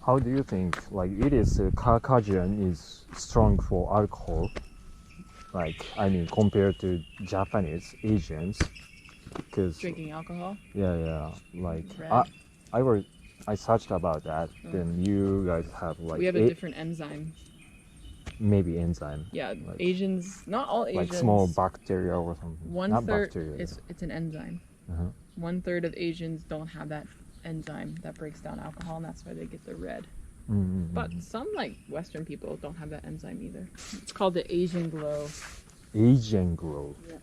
how do you think like it is Caucasian is strong for alcohol? Like I mean compared to Japanese Asians, because Drinking alcohol? yeah like Red. I searched about that. Then you guys have like We have a different enzyme. maybe enzyme. Yeah, like, Asians, not all Asians. like small bacteria or something. One Not third, bacteria. it's an enzyme. Uh-huh. 1/3 of Asians don't have that enzyme that breaks down alcohol, and that's why they get the red. Mm-hmm. But some like Western people don't have that enzyme either. It's called the Asian glow. Asian glow. Yeah.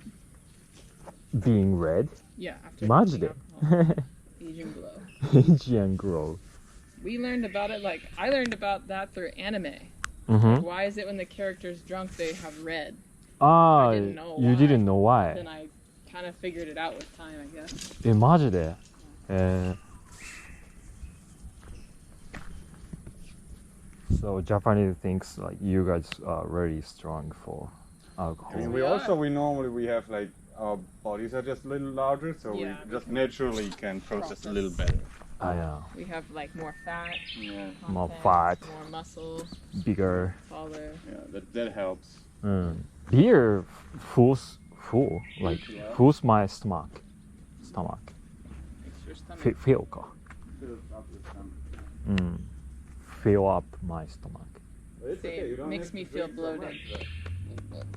Being red. Yeah, afterマジ drinking で alcohol. Asian glow. Asian glow. We learned about it, like, I learned about that through anime. Mm-hmm. Why is it when the character's drunk they have red? Ah, I didn't know you why. didn't know why. Then I kind of figured it out with time, I guess. え、マジでSo Japanese thinks like you guys are very strong for alcohol. I mean, We we normally have like our bodies are just a little larger, so Yeah. we just naturally can process a little better. Ah, yeah. We have like more fat, Yeah, More content, fat. more muscle, Bigger. taller. yeah, that helps. Beer full. Like Yeah. fills my stomach. Makes your stomach. Fill か。 Fills up with some- Fill up my stomach. But it's okay, you don't Makes have me to feel drink so bloated. much,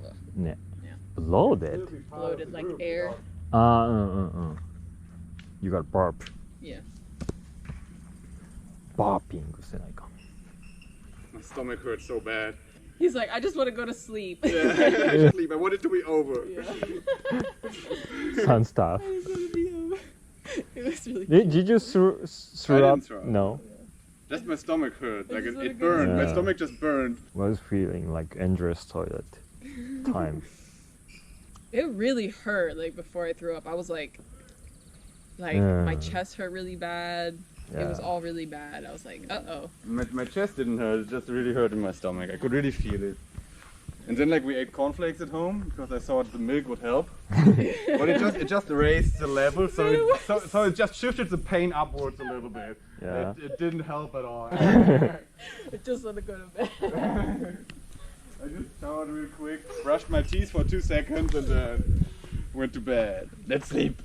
though. ね。Yeah. Bloated? It'll be part Bloated of the like group, air. without- あー、You got burp. Yeah. バーピングしてないか。My stomach hurts so bad. He's like, I just want to go to sleep. Yeah, actually, I want it to be over. Some stuff. It was really Did you throw I up? didn't throw up. No. Just my stomach hurt. Like just wanna it go burned. to My sleep. stomach just burned. Was feeling like endless toilet time. It really hurt, like, before I threw up. I was like my Yeah. chest hurt really bad. It was Yeah. all really bad. I was like, uh-oh. My chest didn't hurt. It just really hurt in my stomach. I could really feel it. And then like we ate cornflakes at home because I thought the milk would help. But it just raised the level, so it just shifted the pain upwards a little bit. Yeah. It didn't help at all. I just want to go to bed. I just showered real quick, brushed my teeth for 2 seconds, and then went to bed. Let's sleep.